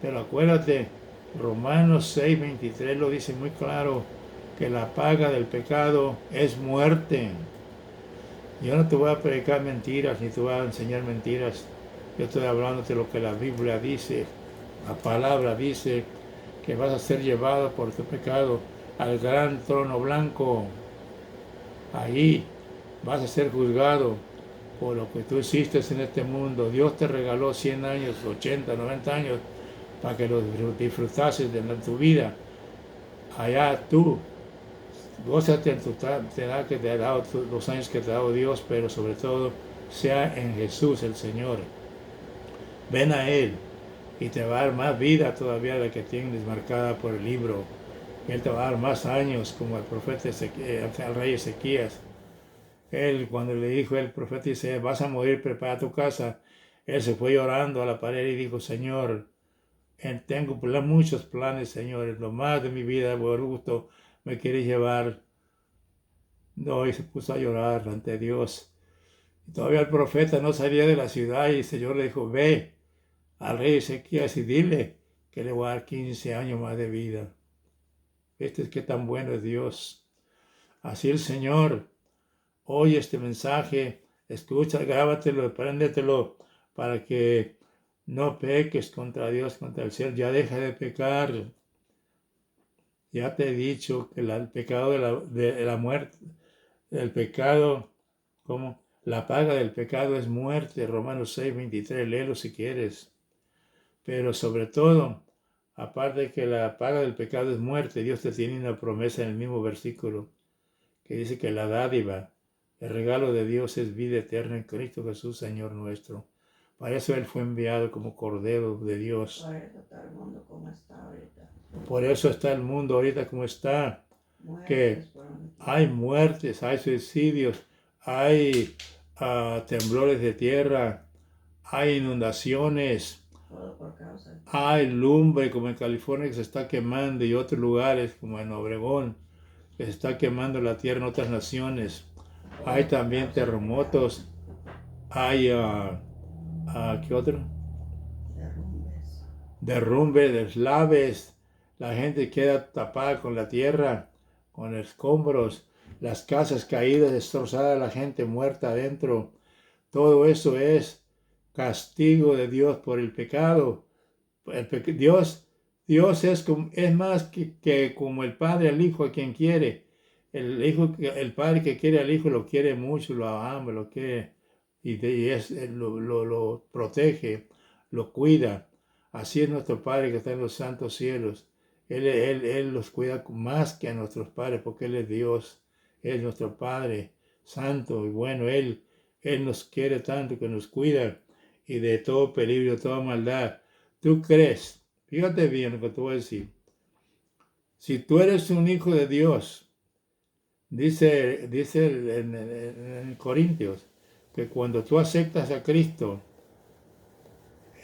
pero acuérdate, Romanos 6:23 lo dice muy claro, que la paga del pecado es muerte. Yo no te voy a predicar mentiras, ni te voy a enseñar mentiras. Yo estoy hablando de lo que la Biblia dice. La palabra dice que vas a ser llevado por tu pecado al gran trono blanco. Ahí vas a ser juzgado por lo que tú hiciste en este mundo. Dios te regaló 100 años, 80, 90 años para que los disfrutases de tu vida. Allá tú, gózate en tu edad que te ha dado, los años que te ha dado Dios, pero sobre todo sea en Jesús el Señor. Ven a Él y te va a dar más vida todavía de la que tienes marcada por el libro. Él te va a dar más años como el profeta el rey Ezequías. Él, cuando le dijo el profeta dice, vas a morir, prepara tu casa. Él se fue llorando a la pared y dijo, Señor, tengo muchos planes, Señor, lo más de mi vida, por gusto, me quieres llevar. No, y se puso a llorar ante Dios. Y todavía el profeta no salía de la ciudad y el Señor le dijo, ve al rey Ezequías y dile que le voy a dar 15 años más de vida. Este es que tan bueno es Dios. Así el Señor. Oye este mensaje, escucha, grábatelo, préndetelo para que no peques contra Dios, contra el cielo. Ya deja de pecar. Ya te he dicho que el pecado de la muerte, el pecado, como la paga del pecado es muerte. Romanos 6:23, léelo si quieres. Pero sobre todo, aparte de que la paga del pecado es muerte, Dios te tiene una promesa en el mismo versículo que dice que la dádiva, el regalo de Dios es vida eterna en Cristo Jesús, Señor nuestro. Para eso Él fue enviado como Cordero de Dios. Por eso está el mundo como está ahorita. Por eso está el mundo ahorita como está. Que hay muertes, hay suicidios, hay temblores de tierra, hay inundaciones, hay lumbre como en California que se está quemando y otros lugares como en Obregón que se está quemando la tierra en otras naciones. Hay también terremotos, hay, ¿qué otro? Derrumbes, deslaves, la gente queda tapada con la tierra, con escombros, las casas caídas, destrozadas, la gente muerta adentro. Todo eso es castigo de Dios por el pecado. Dios es más que como el padre al hijo a quien quiere. El padre que quiere al hijo lo quiere mucho, lo ama, lo quiere lo protege, lo cuida. Así es nuestro Padre que está en los santos cielos. Él los cuida más que a nuestros padres porque Él es Dios. Él es nuestro Padre santo y bueno. Él nos quiere tanto que nos cuida y de todo peligro, de toda maldad. ¿Tú crees? Fíjate bien lo que te voy a decir. Si tú eres un hijo de Dios, dice en Corintios, que cuando tú aceptas a Cristo,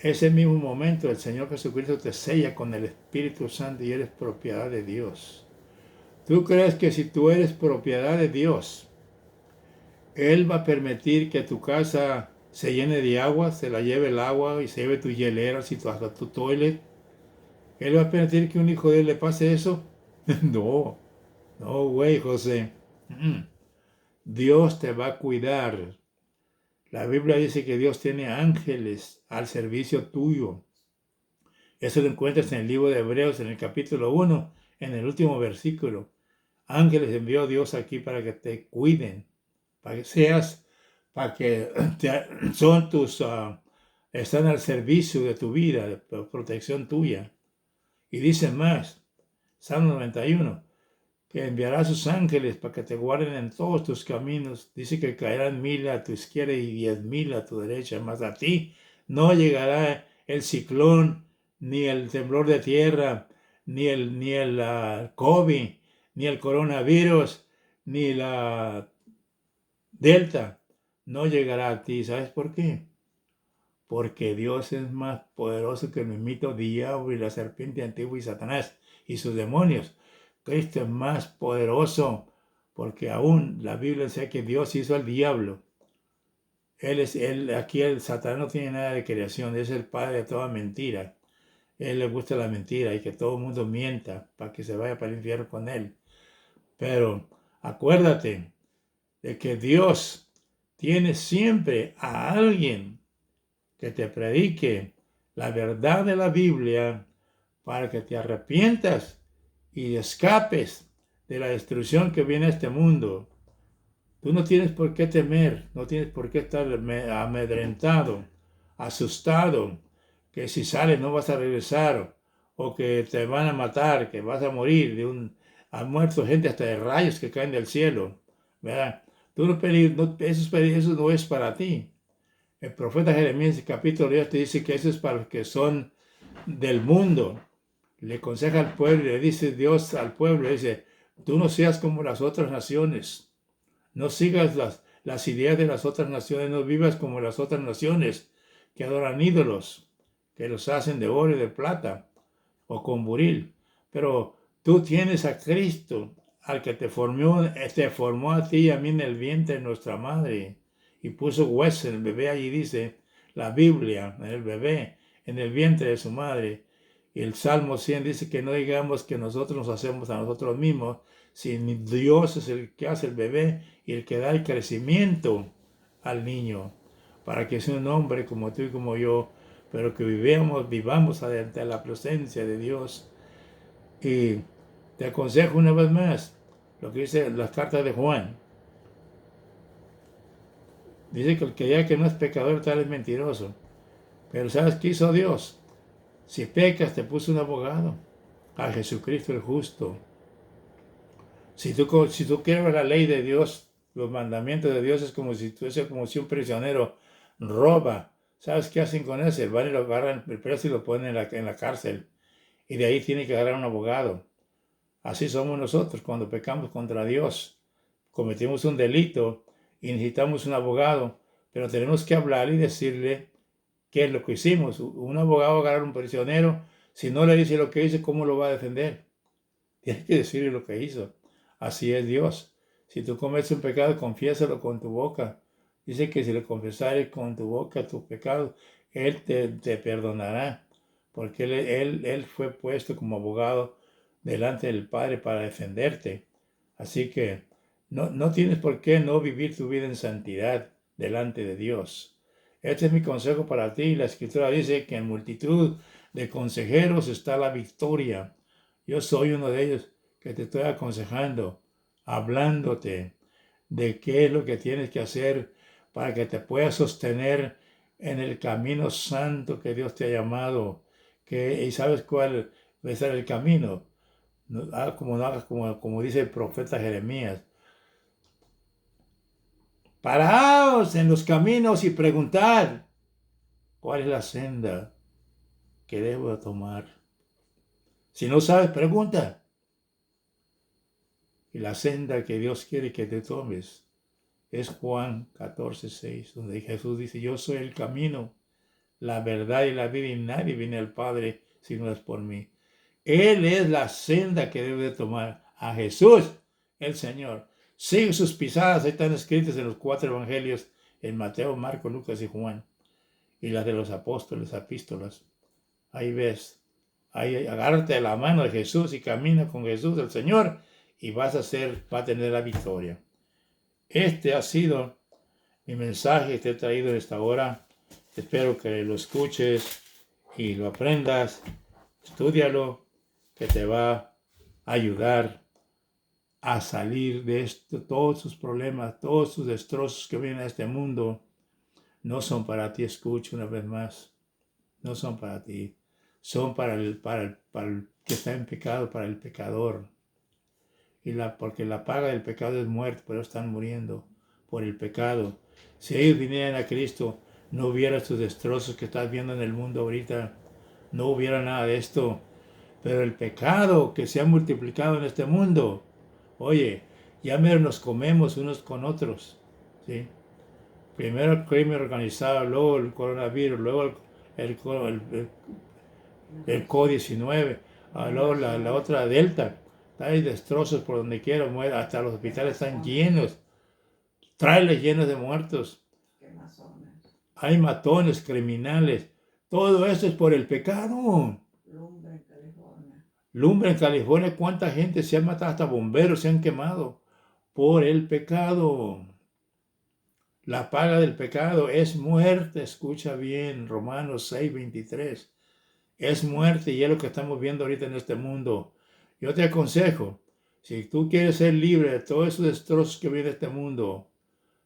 ese mismo momento el Señor Jesucristo te sella con el Espíritu Santo y eres propiedad de Dios. ¿Tú crees que si tú eres propiedad de Dios, Él va a permitir que tu casa se llene de agua, se la lleve el agua y se lleve tu hielera, hasta tu toilet? ¿Él va a permitir que un hijo de Él le pase eso? No, no, güey, José. Dios te va a cuidar. La Biblia dice que Dios tiene ángeles al servicio tuyo. Eso lo encuentras en el libro de Hebreos, en el capítulo 1, en el último versículo. Ángeles envió Dios aquí para que te cuiden, para que seas, son están al servicio de tu vida, de protección tuya. Y dice más, Salmo 91, que enviará a sus ángeles para que te guarden en todos tus caminos. Dice que caerán 1000 a tu izquierda y 10,000 a tu derecha, mas a ti no llegará el ciclón, ni el temblor de tierra, ni el COVID, ni el coronavirus, ni la Delta. No llegará a ti. ¿Sabes por qué? Porque Dios es más poderoso que el mismito diablo y la serpiente antigua y Satanás y sus demonios. Cristo es más poderoso porque aún la Biblia dice que Dios hizo al diablo. Aquí el Satanás no tiene nada de creación, es el padre de toda mentira. Él le gusta la mentira y que todo el mundo mienta para que se vaya para el infierno con él. Pero acuérdate de que Dios tiene siempre a alguien que te predique la verdad de la Biblia para que te arrepientas y escapes de la destrucción que viene a este mundo. Tú no tienes por qué temer, no tienes por qué estar amedrentado, asustado, que si sales no vas a regresar, o que te van a matar, que vas a morir. Han muerto gente hasta de rayos que caen del cielo, ¿verdad? Tú no, eso no es para ti. El profeta Jeremías, capítulo 10, te dice que eso es para los que son del mundo. Le aconseja al pueblo y le dice Dios al pueblo, dice, tú no seas como las otras naciones. No sigas las ideas de las otras naciones, no vivas como las otras naciones que adoran ídolos, que los hacen de oro y de plata o con buril. Pero tú tienes a Cristo, al que te formó a ti y a mí en el vientre de nuestra madre y puso hueso en el bebé. Allí dice la Biblia, en el bebé, en el vientre de su madre. Y el Salmo 100 dice que no digamos que nosotros nos hacemos a nosotros mismos, sino Dios es el que hace el bebé y el que da el crecimiento al niño, para que sea un hombre como tú y como yo, pero que vivamos ante la presencia de Dios. Y te aconsejo una vez más lo que dice las cartas de Juan. Dice que el que diga que no es pecador tal es mentiroso. Pero ¿sabes qué hizo Dios? Si pecas te puso un abogado, a Jesucristo el justo. Si tú quieres la ley de Dios, los mandamientos de Dios, es como si un prisionero roba. ¿Sabes qué hacen con ese? Van y lo agarran el preso y lo ponen en la cárcel. Y de ahí tiene que agarrar un abogado. Así somos nosotros cuando pecamos contra Dios. Cometimos un delito y necesitamos un abogado, pero tenemos que hablar y decirle qué es lo que hicimos. Un abogado agarrar a un prisionero, si no le dice lo que hizo, ¿cómo lo va a defender? Tiene que decirle lo que hizo. Así es Dios. Si tú cometes un pecado, confiésalo con tu boca. Dice que si le confesares con tu boca tus pecados, Él te perdonará, porque él fue puesto como abogado delante del Padre para defenderte. Así que no tienes por qué no vivir tu vida en santidad delante de Dios. Este es mi consejo para ti. La Escritura dice que en multitud de consejeros está la victoria. Yo soy uno de ellos que te estoy aconsejando, hablándote de qué es lo que tienes que hacer para que te puedas sostener en el camino santo que Dios te ha llamado. ¿Y sabes cuál va a ser el camino? No hagas como dice el profeta Jeremías. Paraos en los caminos y preguntad cuál es la senda que debo tomar. Si no sabes, pregunta. Y la senda que Dios quiere que te tomes es Juan 14:6, donde Jesús dice, yo soy el camino, la verdad y la vida, y nadie viene al Padre si no es por mí. Él es la senda que debe tomar. A Jesús, el Señor. Sigue sus pisadas, ahí están escritas en los 4 evangelios, en Mateo, Marcos, Lucas y Juan, y las de los apóstoles, epístolas. Ahí ves, ahí agárrate de la mano de Jesús y camina con Jesús, el Señor, y va a tener la victoria. Este ha sido mi mensaje que te he traído en esta hora. Espero que lo escuches y lo aprendas. Estúdialo, que te va a ayudar a salir de esto. Todos sus problemas, todos sus destrozos que vienen a este mundo no son para ti. Escucha una vez más. No son para ti. Son para el que está en pecado, para el pecador. Porque la paga del pecado es muerte, pero están muriendo por el pecado. Si ellos vinieran a Cristo, no hubiera estos destrozos que estás viendo en el mundo ahorita. No hubiera nada de esto. Pero el pecado que se ha multiplicado en este mundo, oye, ya mero nos comemos unos con otros, ¿sí? Primero el crimen organizado, luego el coronavirus, luego el COVID-19, luego la otra Delta. Hay destrozos por donde quiera, hasta los hospitales están llenos, trailers llenos de muertos. Hay matones, criminales. Todo eso es por el pecado. Lumbre en California, ¿cuánta gente se ha matado? Hasta bomberos se han quemado por el pecado. La paga del pecado es muerte. Escucha bien, Romanos 6:23. Es muerte y es lo que estamos viendo ahorita en este mundo. Yo te aconsejo, si tú quieres ser libre de todos esos destrozos que viene de este mundo,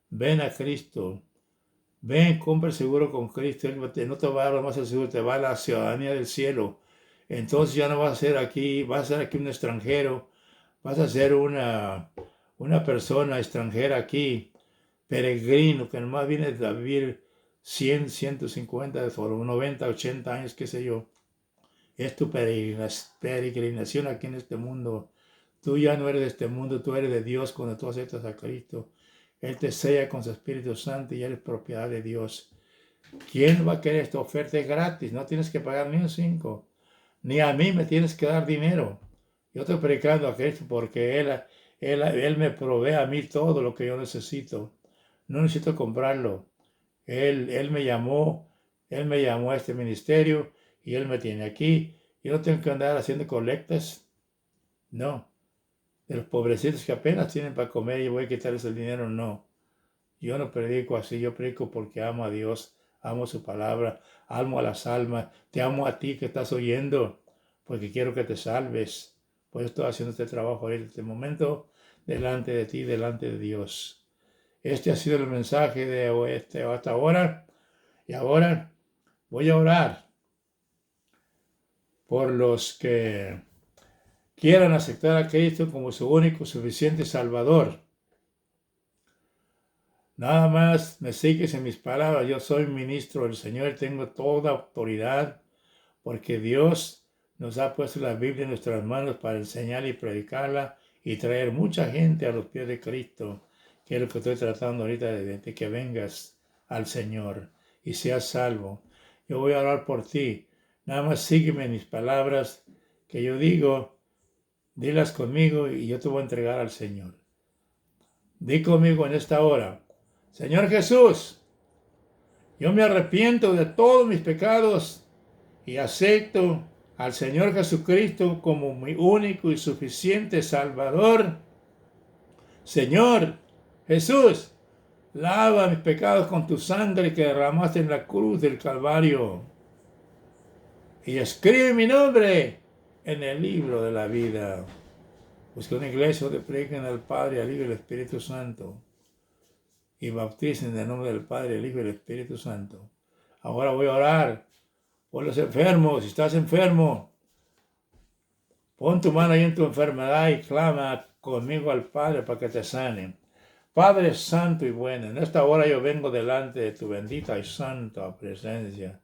ven a Cristo. Ven, compra el seguro con Cristo. Él no te va a dar más el seguro, te va a la ciudadanía del cielo. Entonces ya no vas a ser aquí, vas a ser aquí un extranjero, vas a ser una persona extranjera aquí, peregrino, que nomás viene a vivir 100, 150, o 90, 80 años, qué sé yo. Es tu peregrinación aquí en este mundo. Tú ya no eres de este mundo, tú eres de Dios cuando tú aceptas a Cristo. Él te sella con su Espíritu Santo y eres propiedad de Dios. ¿Quién va a querer esta oferta? Es gratis, no tienes que pagar ni un 5. Ni a mí me tienes que dar dinero. Yo estoy predicando a Cristo porque Él me provee a mí todo lo que yo necesito. No necesito comprarlo. Él me llamó a este ministerio y Él me tiene aquí. Yo no tengo que andar haciendo colectas. No. De los pobrecitos que apenas tienen para comer y voy a quitarles el dinero, no. Yo no predico así, yo predico porque amo a Dios, amo su palabra, amo a las almas, te amo a ti que estás oyendo, porque quiero que te salves. Por eso estoy haciendo este trabajo en este momento, delante de ti, delante de Dios. Este ha sido el mensaje de hasta ahora. Y ahora voy a orar por los que quieran aceptar a Cristo como su único, suficiente Salvador. Nada más me sigues en mis palabras. Yo soy ministro del Señor, tengo toda autoridad, porque Dios nos ha puesto la Biblia en nuestras manos para enseñar y predicarla y traer mucha gente a los pies de Cristo, que es lo que estoy tratando ahorita de que vengas al Señor y seas salvo. Yo voy a orar por ti. Nada más sígueme en mis palabras que yo digo, dilas conmigo y yo te voy a entregar al Señor. Di conmigo en esta hora: Señor Jesús, yo me arrepiento de todos mis pecados y acepto al Señor Jesucristo como mi único y suficiente Salvador. Señor Jesús, lava mis pecados con tu sangre que derramaste en la cruz del Calvario y escribe mi nombre en el libro de la vida. Busca una iglesia donde prediquen al Padre, al Hijo y al Espíritu Santo y bauticen en el nombre del Padre, el Hijo y el Espíritu Santo. Ahora voy a orar por los enfermos. Si estás enfermo, pon tu mano ahí en tu enfermedad y clama conmigo al Padre para que te sane. Padre santo y bueno, en esta hora yo vengo delante de tu bendita y santa presencia.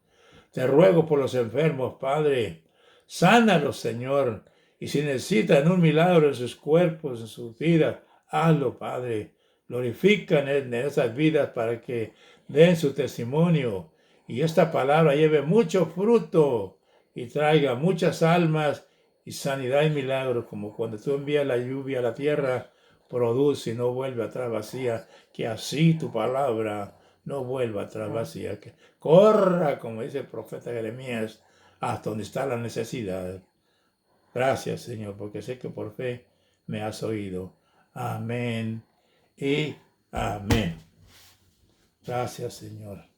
Te ruego por los enfermos, Padre, sánalos, Señor. Y si necesitan un milagro en sus cuerpos, en sus vidas, hazlo, Padre. Glorifican en esas vidas para que den su testimonio y esta palabra lleve mucho fruto y traiga muchas almas y sanidad y milagros, como cuando tú envías la lluvia a la tierra, produce y no vuelve atrás vacía, que así tu palabra no vuelva atrás vacía, que corra, como dice el profeta Jeremías, hasta donde está la necesidad. Gracias, Señor, porque sé que por fe me has oído. Amén y amén. Gracias, Señor.